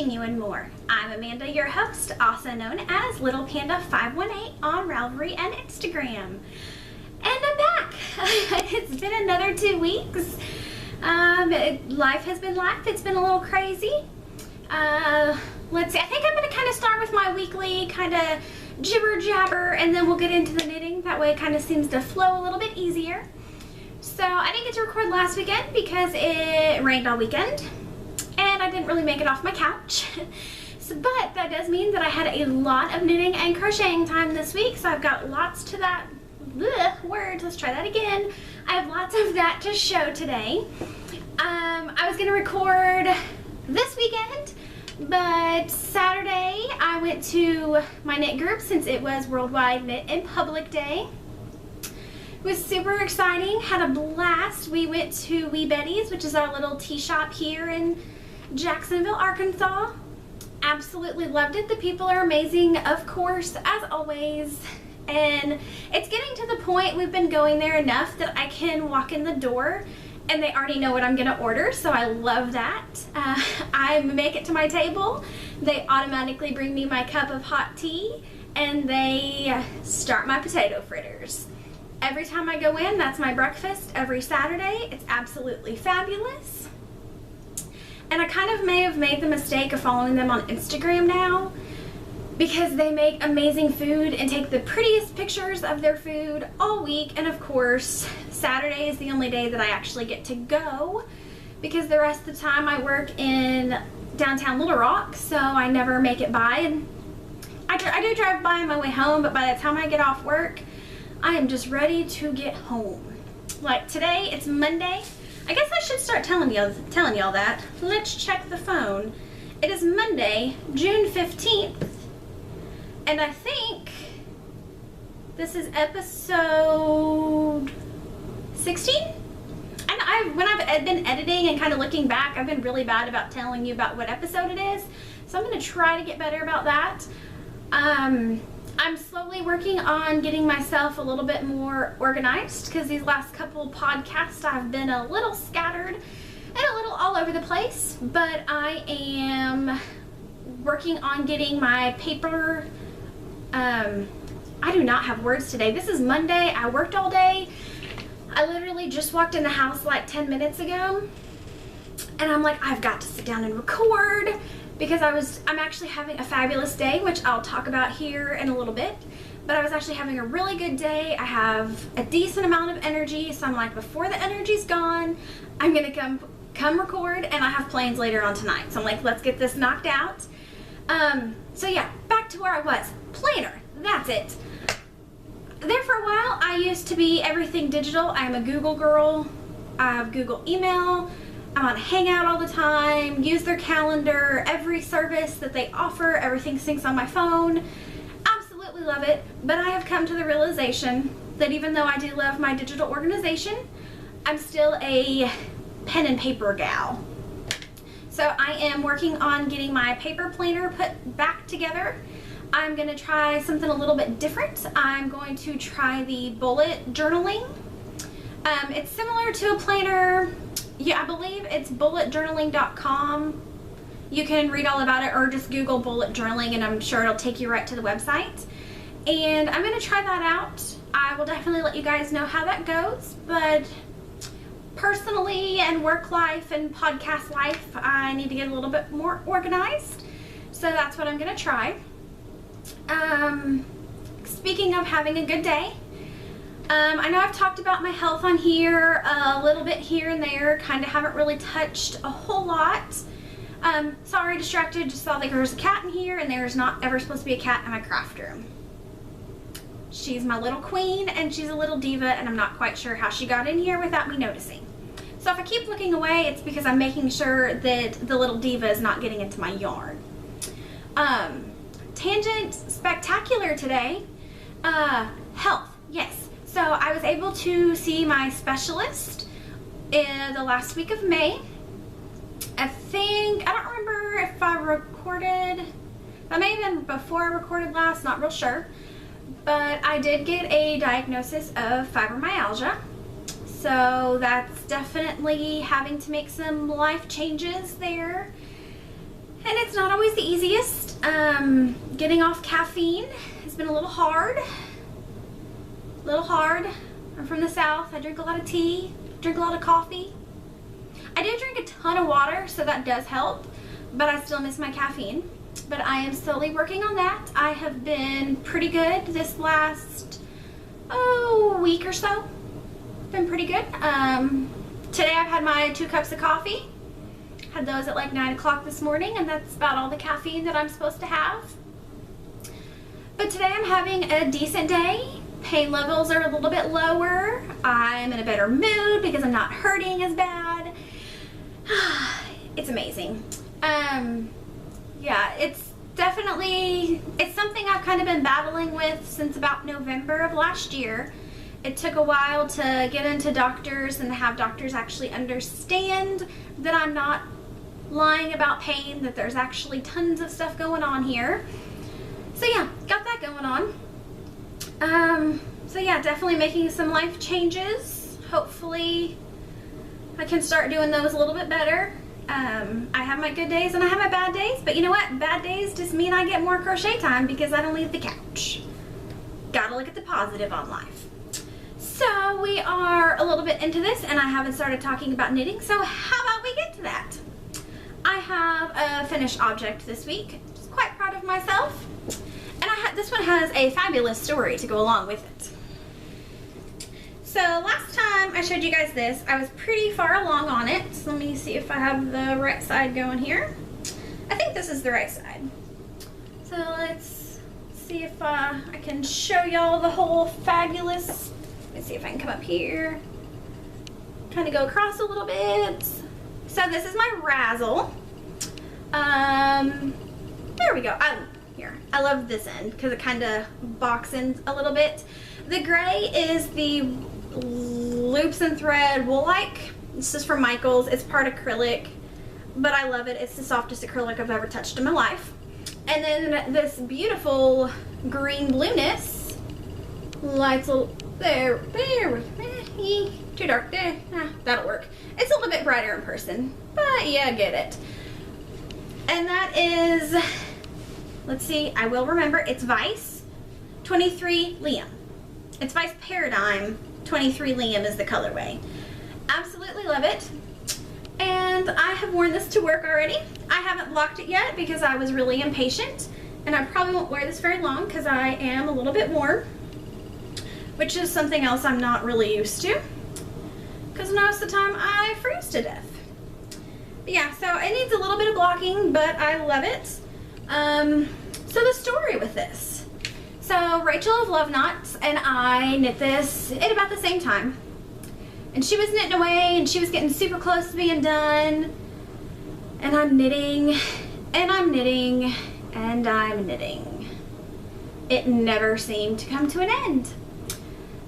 Crocheting, Ewe and More. I'm Amanda, your host, also known as Little Panda 518 on Ravelry and Instagram. And I'm back. It's been another 2 weeks. Life has been life. It's been a little crazy. Let's see. I think I'm going to kind of start with my weekly kind of jibber jabber, and then we'll get into the knitting. That way it kind of seems to flow a little bit easier. So I didn't get to record last weekend because it rained all weekend and I didn't really make it off my couch. But that does mean that I had a lot of knitting and crocheting time this week, so I've got lots to that. Words, let's try that again. I have lots of that to show today. I was going to record this weekend, but Saturday I went to my knit group since it was Worldwide Knit in Public Day. It was super exciting, had a blast. We went to Wee Betty's, which is our little tea shop here in Jacksonville, Arkansas. Absolutely loved it. The people are amazing, of course, as always. And it's getting to the point, we've been going there enough that I can walk in the door and they already know what I'm going to order, so I love that. I make it to my table, they automatically bring me my cup of hot tea, and they start my potato fritters. Every time I go in, that's my breakfast every Saturday. It's absolutely fabulous. And I kind of may have made the mistake of following them on Instagram now, because they make amazing food and take the prettiest pictures of their food all week. And of course, Saturday is the only day that I actually get to go, because the rest of the time I work in downtown Little Rock, so I never make it by. And I do drive by on my way home, but by the time I get off work, I am just ready to get home. Like today, it's Monday. I guess I should start telling y'all that. Let's check the phone. It is Monday, June 15th. And I think this is episode 16? And when I've been editing and kind of looking back, I've been really bad about telling you about what episode it is. So I'm going to try to get better about that. I'm slowly working on getting myself a little bit more organized, because these last couple podcasts I've been a little scattered and a little all over the place. But I am working on getting my paper. I do not have words today. This is Monday. I worked all day. I literally just walked in the house like 10 minutes ago, and I'm like, I've got to sit down and record, because I'm actually having a fabulous day, which I'll talk about here in a little bit. But I was actually having a really good day. I have a decent amount of energy, so I'm like, before the energy's gone, I'm gonna come record, and I have plans later on tonight. So I'm like, let's get this knocked out. So yeah, back to where I was. Planner, that's it. There for a while, I used to be everything digital. I'm a Google girl. I have Google email. I'm on Hangout all the time, use their calendar, every service that they offer, everything syncs on my phone. Absolutely love it. But I have come to the realization that even though I do love my digital organization, I'm still a pen and paper gal. So I am working on getting my paper planner put back together. I'm going to try something a little bit different. I'm going to try the bullet journaling. It's similar to a planner. Yeah, I believe it's bulletjournaling.com. You can read all about it, or just Google bullet journaling, and I'm sure it'll take you right to the website. And I'm going to try that out. I will definitely let you guys know how that goes. But personally, and work life and podcast life, I need to get a little bit more organized. So that's what I'm going to try. Speaking of having a good day, I know I've talked about my health on here a little bit here and there, kind of haven't really touched a whole lot. Sorry, distracted, just saw that there's a cat in here, and there's not ever supposed to be a cat in my craft room. She's my little queen, and she's a little diva, and I'm not quite sure how she got in here without me noticing. So if I keep looking away, it's because I'm making sure that the little diva is not getting into my yarn. Tangent spectacular today. Health, yes. So I was able to see my specialist in the last week of May. I don't remember if I recorded, that may have been before I recorded last, not real sure. But I did get a diagnosis of fibromyalgia. So that's definitely having to make some life changes there. And it's not always the easiest. Getting off caffeine has been a little hard. I'm from the South. I drink a lot of tea, drink a lot of coffee. I do drink a ton of water, so that does help, but I still miss my caffeine. But I am slowly working on that. I have been pretty good this last, week or so. Been pretty good. Today I've had my 2 cups of coffee. Had those at like 9 o'clock this morning, and that's about all the caffeine that I'm supposed to have. But today I'm having a decent day. Pain levels are a little bit lower. I'm in a better mood because I'm not hurting as bad. It's amazing. Yeah, it's something I've kind of been battling with since about November of last year. It took a while to get into doctors and to have doctors actually understand that I'm not lying about pain, that there's actually tons of stuff going on here. So yeah, got that going on. So yeah, definitely making some life changes. Hopefully I can start doing those a little bit better. I have my good days and I have my bad days, but you know what? Bad days just mean I get more crochet time because I don't leave the couch. Gotta look at the positive on life. So we are a little bit into this and I haven't started talking about knitting, so how about we get to that? I have a finished object this week. Just quite proud of myself. And this one has a fabulous story to go along with it. So last time I showed you guys this, I was pretty far along on it. So let me see if I have the right side going here. I think this is the right side. So let's see if I can show y'all the whole fabulous. Let me see if I can come up here. Kind of go across a little bit. So this is my razzle. There we go. I love this end because it kind of boxes in a little bit. The gray is the loops and thread wool-like. This is from Michaels. It's part acrylic, but I love it. It's the softest acrylic I've ever touched in my life. And then this beautiful green blueness lights there. Too dark there. That'll work. It's a little bit brighter in person, but yeah, get it. And that is, let's see, I will remember, it's Vice 23 Liam. It's Vice Paradigm 23 Liam is the colorway. Absolutely love it. And I have worn this to work already. I haven't blocked it yet because I was really impatient, and I probably won't wear this very long because I am a little bit warm, which is something else I'm not really used to because most of the time I freeze to death. But yeah, so it needs a little bit of blocking, but I love it. So the story with this. So Rachel of Love Knots and I knit this at about the same time. And she was knitting away and she was getting super close to being done. And I'm knitting and I'm knitting and I'm knitting. It never seemed to come to an end.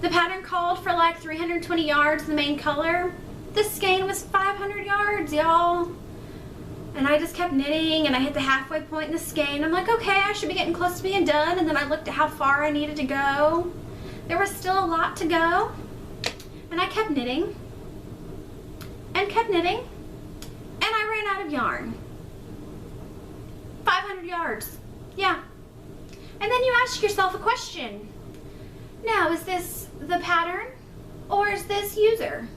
The pattern called for like 320 yards, the main color. The skein was 500 yards, y'all. And I just kept knitting and I hit the halfway point in the skein. I'm like, okay, I should be getting close to being done. And then I looked at how far I needed to go. There was still a lot to go. And I kept knitting and kept knitting. And I ran out of yarn. 500 yards. Yeah. And then you ask yourself a question. Now, is this the pattern or is this user?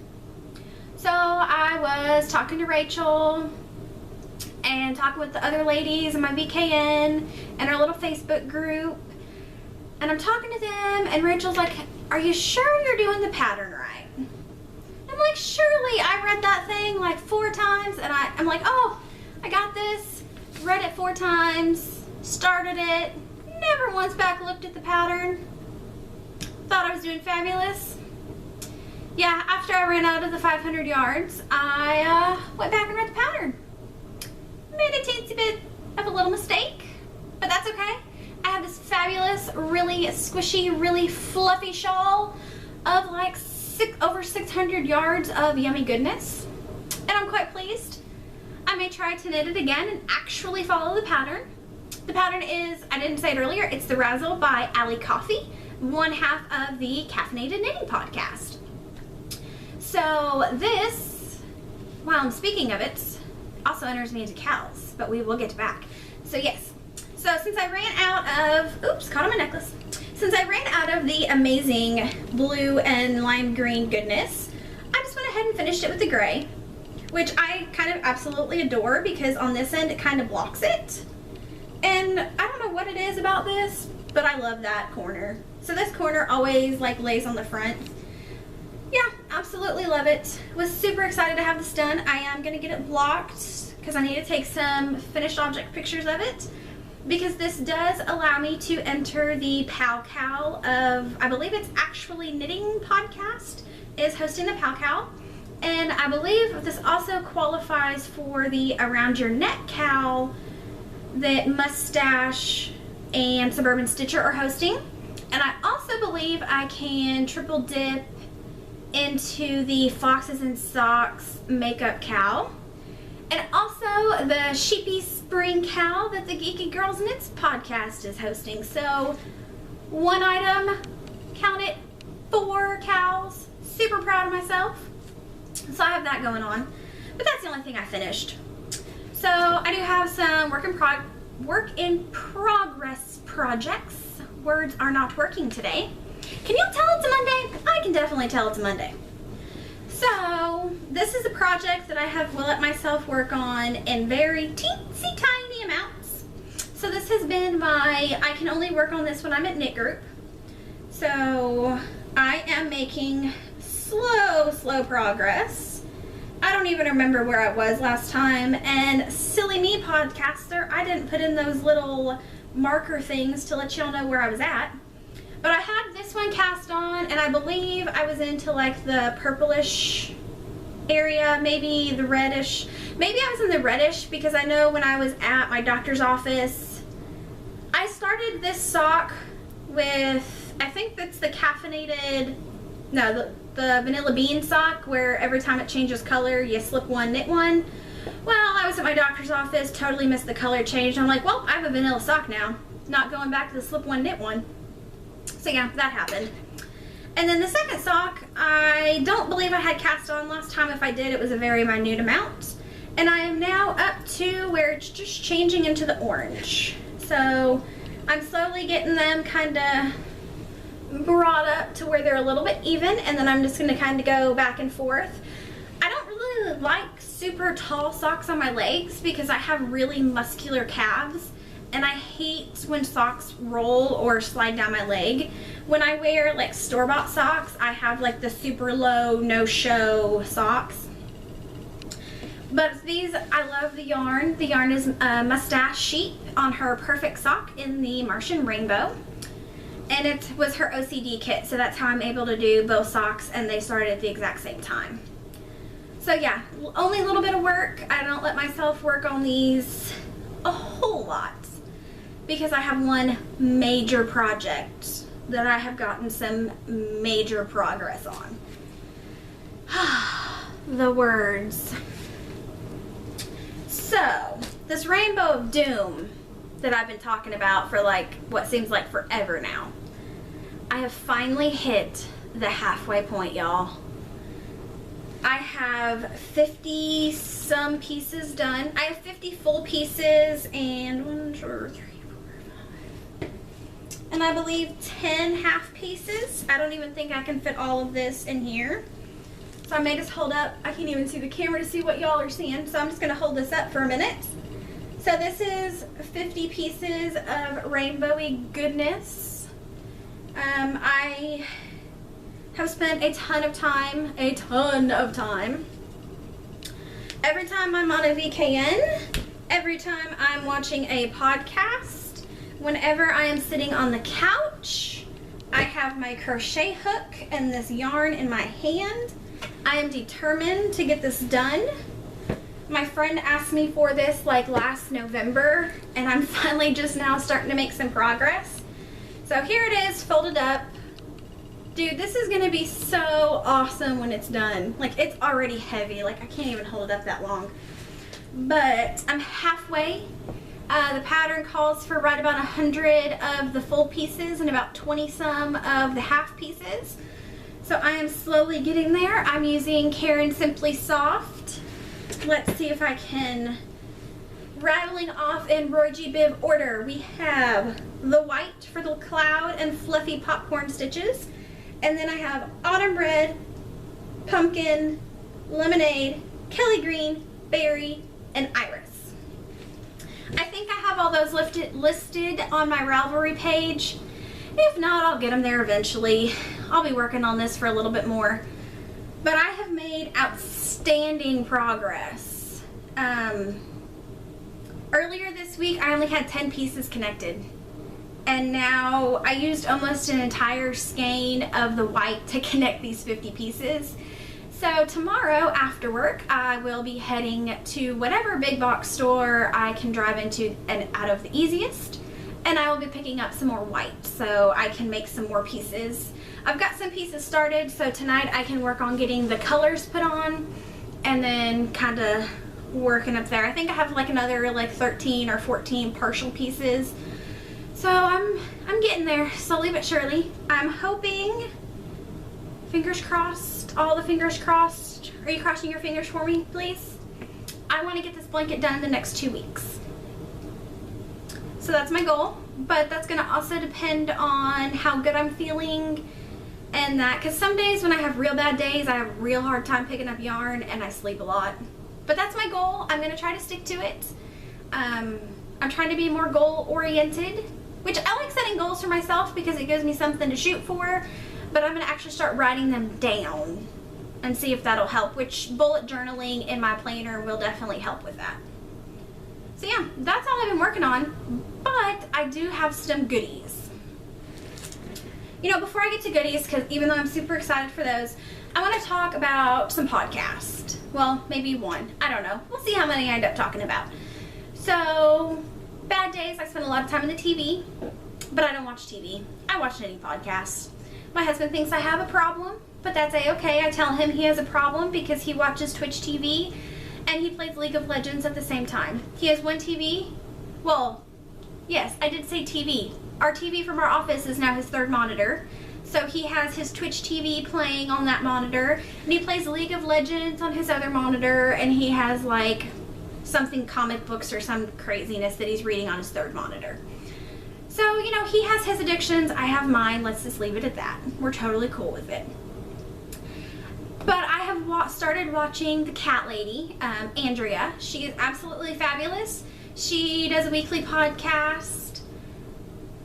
So I was talking to Rachel and talking with the other ladies in my VKN and our little Facebook group. And I'm talking to them and Rachel's like, are you sure you're doing the pattern right? I'm like, surely I read that thing like 4 times and I'm like, oh, I got this. Read it 4 times, started it, never once back looked at the pattern. Thought I was doing fabulous. Yeah, after I ran out of the 500 yards, I went back and read the pattern. Made a teensy bit of a little mistake, but that's okay. I have this fabulous, really squishy, really fluffy shawl of like over 600 yards of yummy goodness, and I'm quite pleased. I may try to knit it again and actually follow the pattern. The pattern is, I didn't say it earlier, it's the Razzle by Allie Coffee, one half of the Caffeinated Knitting Podcast. So this, while I'm speaking of it, also enters me into cows, but we will get back. So yes, so since I ran out of, oops, caught on my necklace. Since I ran out of the amazing blue and lime green goodness, I just went ahead and finished it with the gray, which I kind of absolutely adore because on this end it kind of blocks it. And I don't know what it is about this, but I love that corner. So this corner always like lays on the front. Yeah, absolutely love it. Was super excited to have this done. I am gonna get it blocked because I need to take some finished object pictures of it, because this does allow me to enter the Pow Cow of, I believe it's actually Knitting Podcast is hosting the Pow Cow. And I believe this also qualifies for the Around Your Neck Cow that Mustache and Suburban Stitcher are hosting. And I also believe I can triple dip into the Foxes and Socks Makeup Cow. And also the Sheepy Spring Cow that the Geeky Girls Knits podcast is hosting. So one item, count it, 4 cows. Super proud of myself. So I have that going on. But that's the only thing I finished. So I do have some work in progress projects. Words are not working today. Can you tell it's a Monday? I can definitely tell it's a Monday. So this is a project that I have let myself work on in very teensy tiny amounts. So this has been my, I can only work on this when I'm at knit group. So I am making slow progress. I don't even remember where I was last time, and silly me podcaster, I didn't put in those little marker things to let y'all know where I was at. But I had this one cast on, and I believe I was into like the purplish area, maybe the reddish. Maybe I was in the reddish because I know when I was at my doctor's office, I started this sock with, I think that's the caffeinated, no, the vanilla bean sock where every time it changes color, you slip one, knit one. Well, I was at my doctor's office, totally missed the color change. I'm like, well, I have a vanilla sock now. Not going back to the slip one, knit one. So yeah, that happened. And then the second sock, I don't believe I had cast on last time. If I did, it was a very minute amount. And I am now up to where it's just changing into the orange. So I'm slowly getting them kind of brought up to where they're a little bit even, and then I'm just going to kind of go back and forth. I don't really like super tall socks on my legs because I have really muscular calves. And I hate when socks roll or slide down my leg. When I wear like store-bought socks, I have like the super low, no-show socks. But these, I love the yarn. The yarn is Mustache Sheep on her perfect sock in the Martian Rainbow. And it was her OCD kit, so that's how I'm able to do both socks, and they started at the exact same time. So yeah, only a little bit of work. I don't let myself work on these a whole lot, because I have one major project that I have gotten some major progress on. The words. So, this Rainbow of Doom that I've been talking about for like what seems like forever now, I have finally hit the halfway point, y'all. I have 50 some pieces done. I have 50 full pieces and 1, 2, 3, and I believe 10 half pieces. I don't even think I can fit all of this in here. So I may just hold up, I can't even see the camera to see what y'all are seeing, so I'm just gonna hold this up for a minute. So this is 50 pieces of rainbowy goodness. I have spent a ton of time. Every time I'm on a VKN, every time I'm watching a podcast, whenever I am sitting on the couch, I have my crochet hook and this yarn in my hand. I am determined to get this done. My friend asked me for this like last November, and I'm finally just now starting to make some progress. So here it is, folded up. Dude, this is gonna be so awesome when it's done. Like, it's already heavy. Like, I can't even hold it up that long. But I'm halfway. The pattern calls for right about 100 of the full pieces and about 20 some of the half pieces. So I am slowly getting there. I'm using Karen Simply Soft let's see if I can, rattling off in Roy G. Biv order. We have the white for the cloud and fluffy popcorn stitches. And then I have autumn red, pumpkin, lemonade, Kelly green, berry, and iris. I think I have all those listed on my Ravelry page. If not, I'll get them there eventually. I'll be working on this for a little bit more. But I have made outstanding progress. Earlier this week, I only had 10 pieces connected. And now I used almost an entire skein of the white to connect these 50 pieces. So tomorrow after work, I will be heading to whatever big box store I can drive into and out of the easiest. And I will be picking up some more white so I can make some more pieces. I've got some pieces started, so tonight I can work on getting the colors put on and then kind of working up there. I think I have like another like 13 or 14 partial pieces. So I'm getting there slowly but surely. I'm hoping, fingers crossed, all the fingers crossed. Are you crossing your fingers for me, please? I want to get this blanket done in the next 2 weeks. So that's my goal, but that's going to also depend on how good I'm feeling and that, because some days when I have real bad days, I have a real hard time picking up yarn and I sleep a lot. But that's my goal. I'm going to try to stick to it. I'm trying to be more goal oriented, which I like setting goals for myself because it gives me something to shoot for, but I'm going to actually start writing them down and see if that'll help, which bullet journaling in my planner will definitely help with that. So yeah, that's all I've been working on, but I do have some goodies. You know, before I get to goodies, because even though I'm super excited for those, I want to talk about some podcasts. Well, maybe one. I don't know. We'll see how many I end up talking about. So, bad days, I spend a lot of time on the TV, but I don't watch TV. I watch any podcasts. My husband thinks I have a problem, but that's a-okay. I tell him he has a problem because he watches Twitch TV and he plays League of Legends at the same time. He has one TV. Well, yes, I did say TV. Our TV from our office is now his third monitor. So he has his Twitch TV playing on that monitor, and he plays League of Legends on his other monitor, and he has like something comic books or some craziness that he's reading on his third monitor. So, you know, he has his addictions, I have mine, let's just leave it at that. We're totally cool with it. But I have started watching the cat lady, Andrea. She is absolutely fabulous. She does a weekly podcast.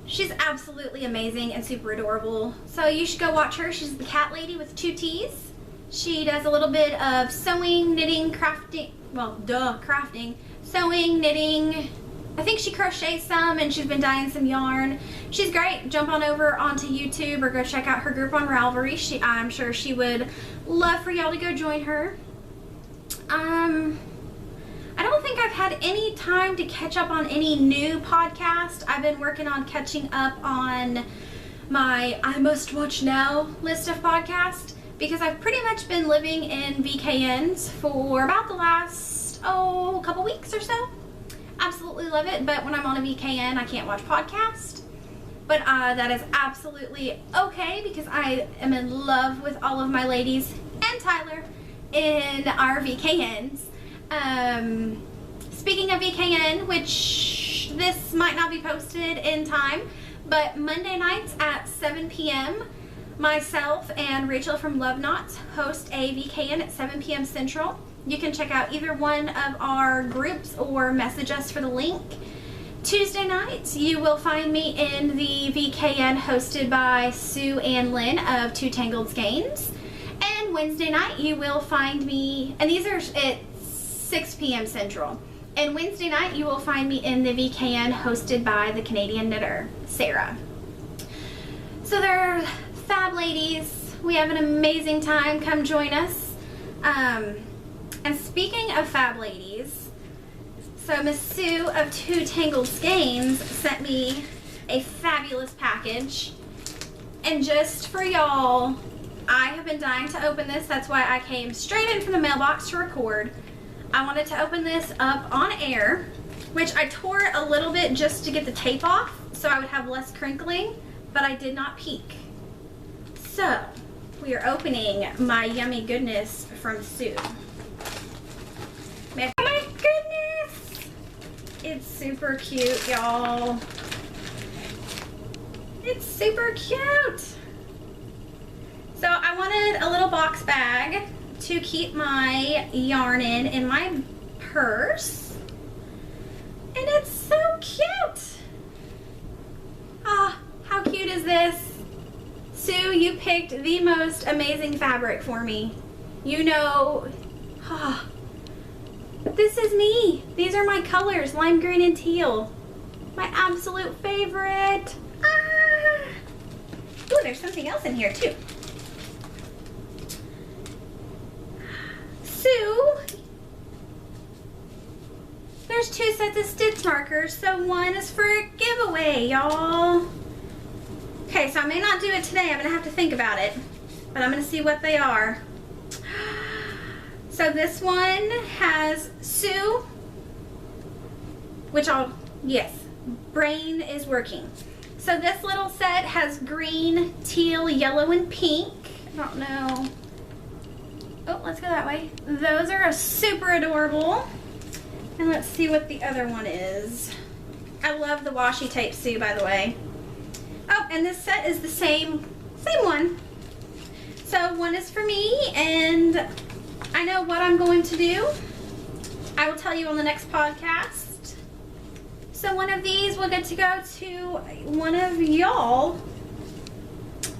She's absolutely amazing and super adorable. So you should go watch her. She's the cat lady with 2 T's. She does a little bit of sewing, knitting, crafting. Well, crafting. Sewing, knitting. I think she crochets some and she's been dyeing some yarn. She's great. Jump on over onto YouTube or go check out her group on Ravelry. I'm sure she would love for y'all to go join her. I don't think I've had any time to catch up on any new podcast. I've been working on catching up on my I Must Watch Now list of podcasts because I've pretty much been living in VKNs for about the last, couple weeks or so. Absolutely love it, but when I'm on a VKN, I can't watch podcasts. But that is absolutely okay because I am in love with all of my ladies and Tyler in our VKNs. Speaking of VKN, which this might not be posted in time, but Monday nights at 7 p.m. myself and Rachel from Love Knots host a VKN at 7 p.m. Central. You can check out either one of our groups or message us for the link. Tuesday nights, you will find me in the VKN hosted by Sue and Lynn of Two Tangled Skeins. And Wednesday night, you will find me, and these are at 6 p.m. Central. And Wednesday night, you will find me in the VKN hosted by the Canadian knitter, Sarah. So they're fab ladies. We have an amazing time. Come join us. And speaking of fab ladies, so Miss Sue of Two Tangled Skeins sent me a fabulous package. And just for y'all, I have been dying to open this. That's why I came straight in from the mailbox to record. I wanted to open this up on air, which I tore it a little bit just to get the tape off so I would have less crinkling, but I did not peek. So, we are opening my yummy goodness from Sue. It's super cute, y'all. It's super cute. So I wanted a little box bag to keep my yarn in my purse. And it's so cute. Ah, how cute is this? Sue, you picked the most amazing fabric for me. You know, this is me. These are my colors, lime green and teal. My absolute favorite. Ah. Ooh, there's something else in here too. Sue, there's 2 sets of stitch markers, so one is for a giveaway, y'all. Okay, so I may not do it today. I'm gonna have to think about it, but I'm gonna see what they are. So this one has Sue, which yes, brain is working. So this little set has green, teal, yellow, and pink. I don't know. Oh, let's go that way. Those are super adorable. And let's see what the other one is. I love the washi tape, Sue, by the way. Oh, and this set is the same one. So one is for me, and I know what I'm going to do. I will tell you on the next podcast. So one of these will get to go to one of y'all.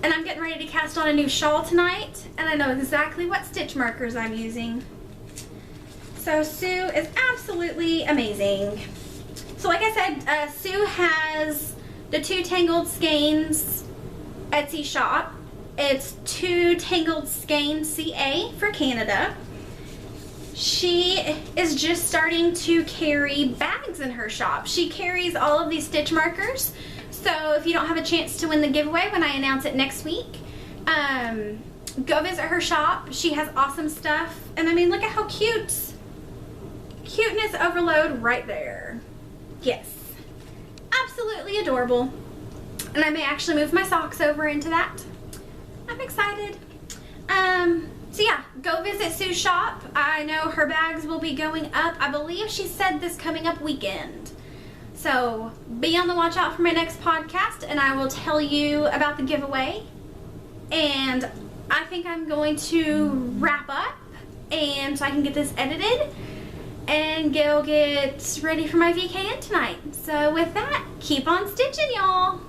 And I'm getting ready to cast on a new shawl tonight, and I know exactly what stitch markers I'm using. So Sue is absolutely amazing. So like I said, Sue has the 2 Tangled Skeins Etsy shop. It's 2 Tangled Skeins CA for Canada. She is just starting to carry bags in her shop. She carries all of these stitch markers. So if you don't have a chance to win the giveaway when I announce it next week, go visit her shop. She has awesome stuff. And I mean, look at how cute. Cuteness overload right there. Yes. Absolutely adorable. And I may actually move my socks over into that. I'm excited. So yeah, go visit Sue's shop. I know her bags will be going up. I believe she said this coming up weekend. So be on the watch out for my next podcast, and I will tell you about the giveaway. And I think I'm going to wrap up, and so I can get this edited and go get ready for my VKN tonight. So with that, keep on stitching, y'all.